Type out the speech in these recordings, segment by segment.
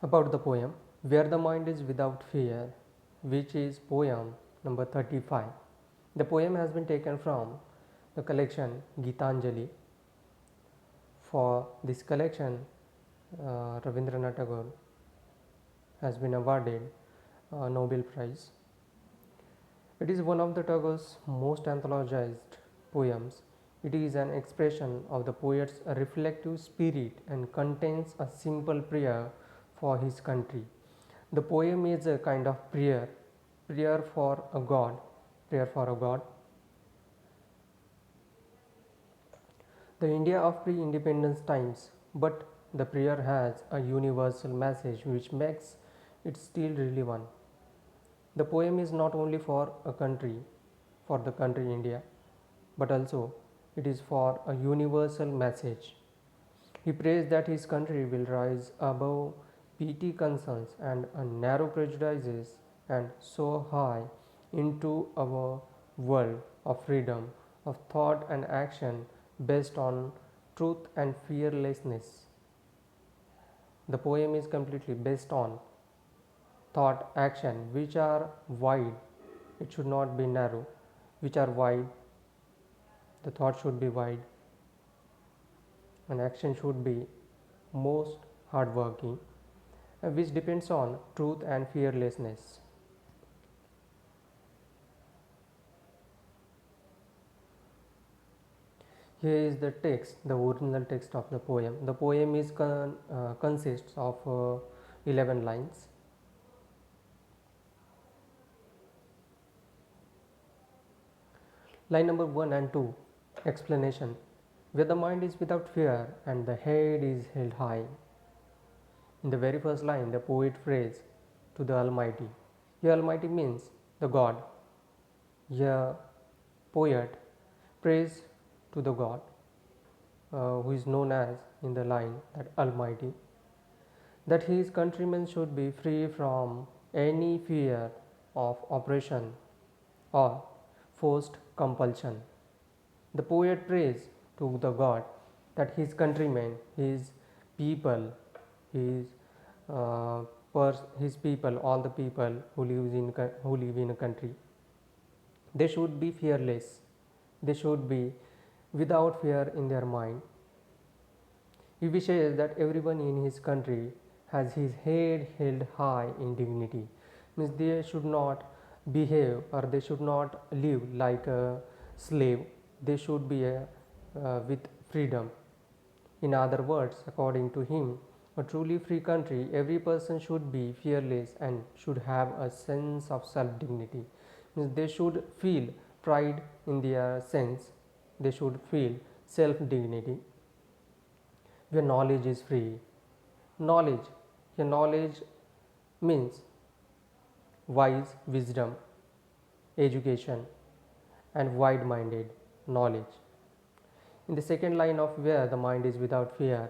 About the poem Where the Mind is Without Fear, which is poem number 35. The poem has been taken from the collection Gitanjali. For this collection, Rabindranath Tagore has been awarded a Nobel Prize. It is one of the Tagore's most anthologized poems. It is an expression of the poet's reflective spirit and contains a simple prayer for his country. The poem is a kind of prayer for a god, prayer for a god. The India of pre-independence times, but the prayer has a universal message which makes it still relevant. The poem is not only for a country, for the country India, but also it is for a universal message. He prays that his country will rise above petty concerns and narrow prejudices and soar high into our world of freedom, of thought and action based on truth and fearlessness. The poem is completely based on thought, action, which are wide. It should not be narrow, which are wide. The thought should be wide, and action should be most hardworking, which depends on truth and fearlessness. Here is the text, the original text of the poem. The poem is consists of 11 lines. Line number 1 and 2, explanation. Where the mind is without fear and the head is held high. In the very first line, the poet prays to the Almighty. Here, Almighty means the God. Here, poet prays to the God who is known as in the line that Almighty, that his countrymen should be free from any fear of oppression or forced compulsion. The poet prays to the God that his countrymen, his people, his his people, all the people who live in a country, they should be fearless. They should be without fear in their mind. He wishes that everyone in his country has his head held high in dignity. Means they should not behave or they should not live like a slave. They should be with freedom. In other words, according to him, a truly free country, every person should be fearless and should have a sense of self dignity. Means they should feel pride in their sense, they should feel self dignity. Where knowledge is free. Knowledge, here knowledge means wise wisdom, education, and wide minded knowledge. In the second line of Where the Mind is Without Fear,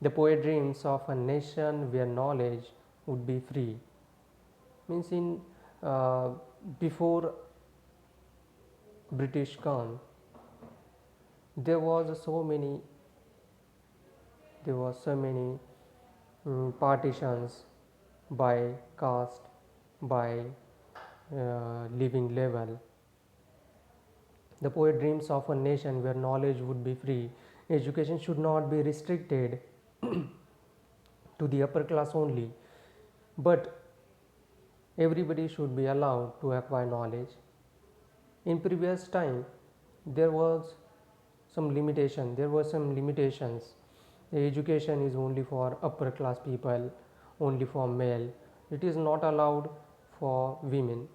the poet dreams of a nation where knowledge would be free. Means in before British come, there was so many partitions by caste, by living level. The poet dreams of a nation where knowledge would be free. Education should not be restricted to the upper class only, but everybody should be allowed to acquire knowledge. In previous time, there was some limitation. There were some limitations. The education is only for upper class people, only for male. It is not allowed for women.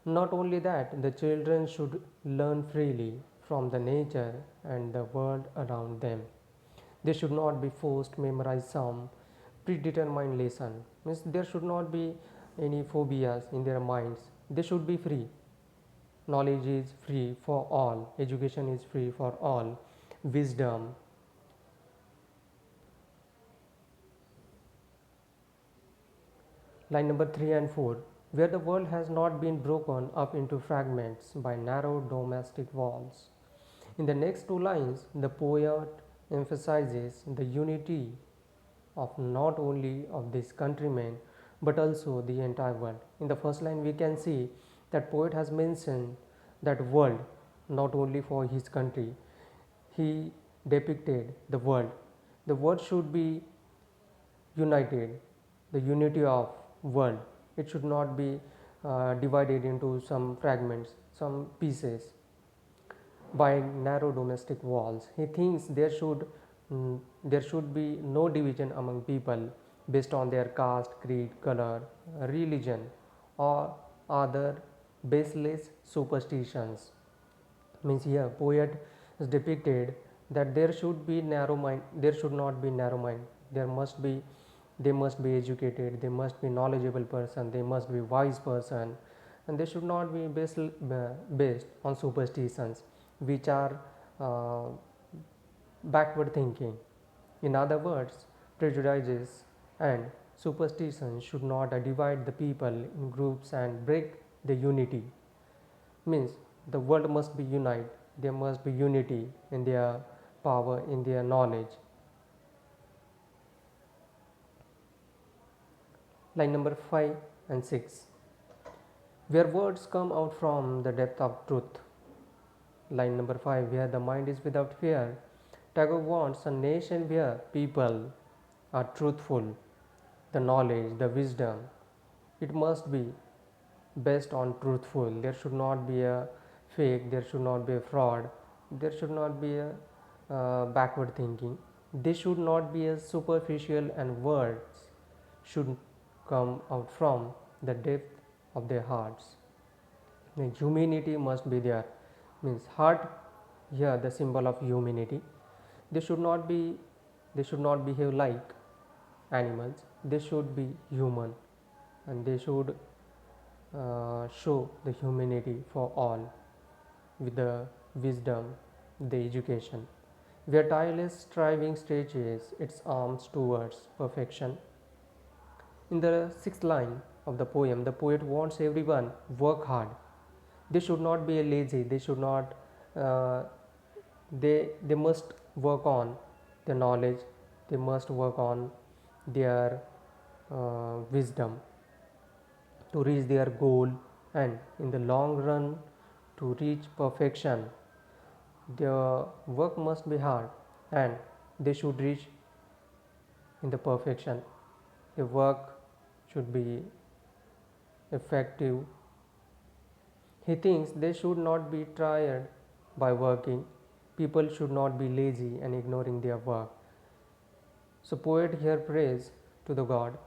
Not only that, the children should learn freely from the nature and the world around them. They should not be forced to memorize some predetermined lesson. Means there should not be any phobias in their minds. They should be free. Knowledge is free for all. Education is free for all. Wisdom. Line number 3 and 4. Where the world has not been broken up into fragments by narrow domestic walls. In the next two lines, the poet emphasizes the unity of not only of this countrymen but also the entire world. In the first line we can see that poet has mentioned that world not only for his country. He depicted the world. The world should be united, the unity of world. It should not be divided into some fragments, some pieces by narrow domestic walls. He thinks there should be no division among people based on their caste, creed, color, religion, or other baseless superstitions. Means here poet is depicted that there should not be narrow mind. They must be educated, they must be knowledgeable person, they must be wise person, and they should not be based on superstitions which are uh, backward thinking. In other words, prejudices and superstitions should not divide the people in groups and break the unity. Means the world must be united, there must be unity in their power, in their knowledge. Line number 5 and 6, where words come out from the depth of truth. Line number 5, where the mind is without fear. Tagore wants a nation where people are truthful, the knowledge, the wisdom, it must be based on truthful. There should not be a fake, there should not be a fraud, there should not be a backward thinking. They should not be as superficial, and words should come out from the depth of their hearts. The humanity must be there. Means heart here the symbol of humanity. They should not be they should not behave like animals. They should be human, and they should show the humanity for all with the wisdom, the education. Where tireless striving stretches its arms towards perfection. In the sixth line of the poem, the poet wants everyone work hard. They should not be lazy. They should not. They must work on their knowledge. They must work on their wisdom to reach their goal, and in the long run to reach perfection. Their work must be hard, and they should reach in the perfection. The work should be effective. He thinks they should not be tired by working. People should not be lazy and ignoring their work. So poet here prays to the God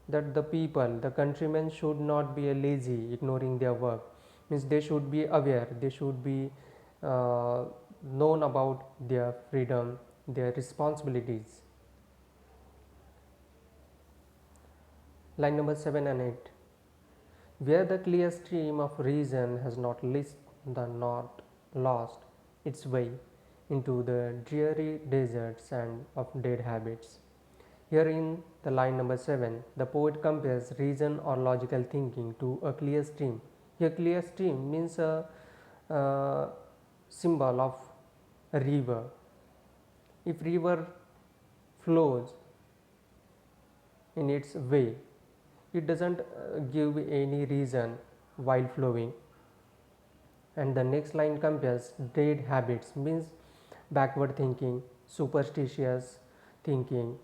that the people, the countrymen should not be lazy, ignoring their work. Means they should be aware, they should be known about their freedom, their responsibilities. Line number 7 and 8, where the clear stream of reason has not lost its way into the dreary deserts and of dead habits. Here in the line number 7, the poet compares reason or logical thinking to a clear stream. Here clear stream means a symbol of a river. If river flows in its way, it doesn't give any reason while flowing. And the next line compares dead habits means backward thinking, superstitious thinking,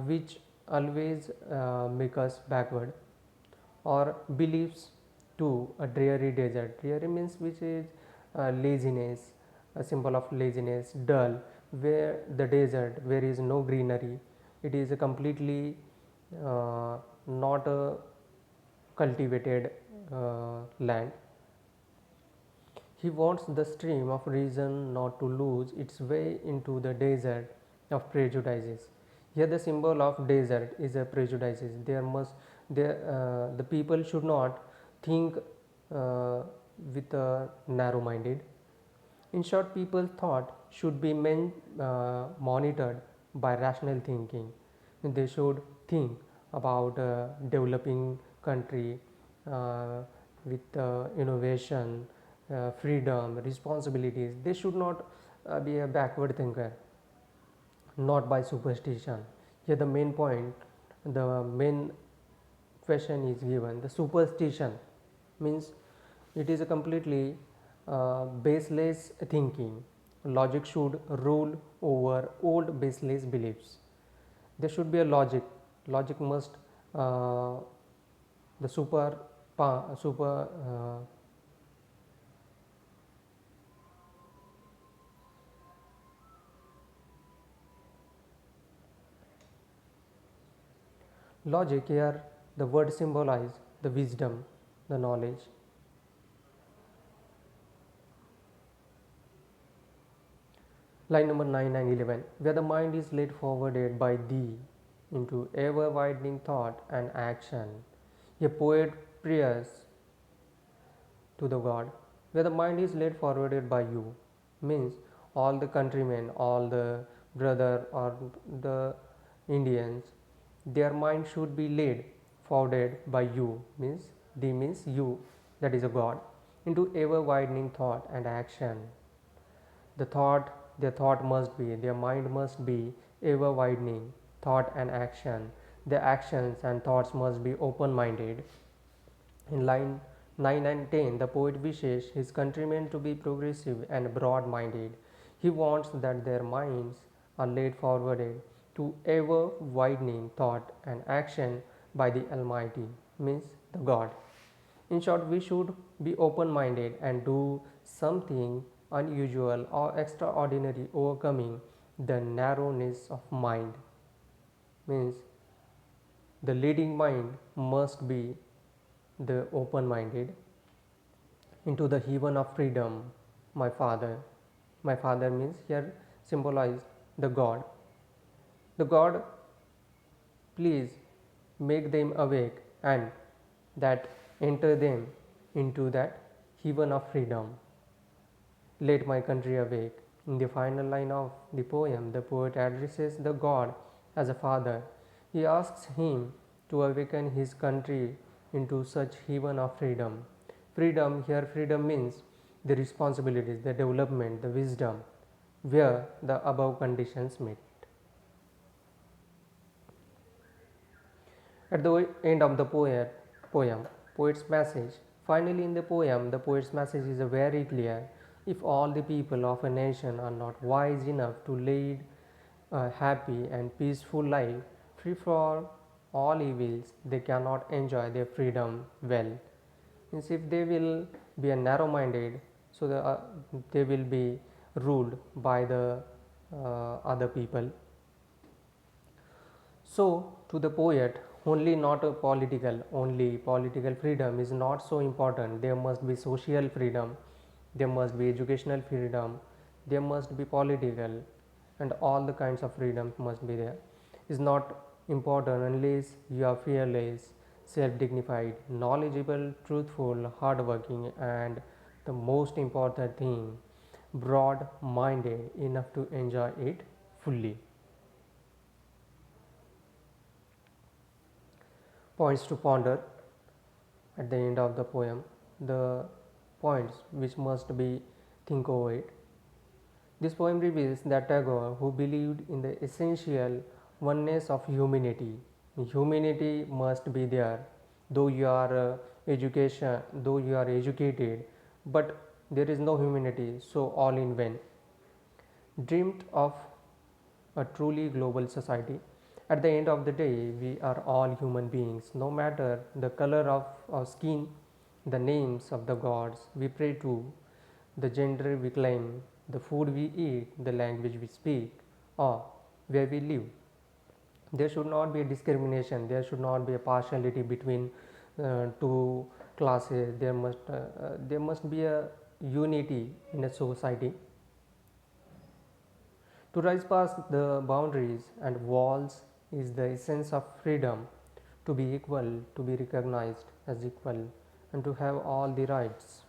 which always make us backward, or beliefs to a dreary desert. Dreary means which is laziness, a symbol of laziness, dull, where the desert, where is no greenery, it is a completely not a cultivated land. He wants the stream of reason not to lose its way into the desert of prejudices. Here the symbol of desert is a prejudices. The people should not think with a narrow minded. In short, people's thought should be monitored by rational thinking. They should think about a developing country with innovation, freedom, responsibilities. They should not be a backward thinker, not by superstition. Here the main point, the main question is given. The superstition means it is a completely baseless thinking. Logic should rule over old baseless beliefs. There should be a logic. Logic must the super logic here. The word symbolize the wisdom, the knowledge. Line number 9 and 11. Where the mind is led forwarded by thee into ever widening thought and action. A poet prays to the God. Where the mind is led forwarded by you means all the countrymen, all the brother or the Indians, their mind should be led forwarded by you means the means you, that is a God, into ever widening thought and action. The thought, their thought must be, their mind must be ever widening thought and action. Their actions and thoughts must be open minded. In line 9 and 10, the poet wishes his countrymen to be progressive and broad minded. He wants that their minds are laid forwarded to ever widening thought and action by the Almighty, means the God. In short, we should be open minded and do something unusual or extraordinary, overcoming the narrowness of mind. Means the leading mind must be the open minded into the heaven of freedom. My father means here symbolize the God. The God, please make them awake and that enter them into that heaven of freedom. Let my country awake. In the final line of the poem, the poet addresses the God as a father. He asks him to awaken his country into such heaven of freedom. Freedom, here freedom means the responsibilities, the development, the wisdom, where the above conditions meet. At the end of the poet's message, finally in the poem, the poet's message is very clear. If all the people of a nation are not wise enough to lead a happy and peaceful life, free from all evils, they cannot enjoy their freedom well. Means if they will be a narrow-minded, so they will be ruled by the other people. So, to the poet, only political freedom is not so important. There must be social freedom, there must be educational freedom, there must be political, and all the kinds of freedom must be there. Is not important unless you are fearless, self-dignified, knowledgeable, truthful, hardworking, and the most important thing, broad-minded enough to enjoy it fully. Points to ponder at the end of the poem, the points which must be think over it. This poem reveals that Tagore, who believed in the essential oneness of humanity, humanity must be there, though you are though you are educated, but there is no humanity, so all in vain. Dreamed of a truly global society. At the end of the day, we are all human beings, no matter the color of our skin, the names of the gods we pray to, the gender we claim, the food we eat, the language we speak, or where we live. There should not be a discrimination, there should not be a partiality between two classes. There must be a unity in a society. To rise past the boundaries and walls is the essence of freedom, to be equal, to be recognized as equal, and to have all the rights.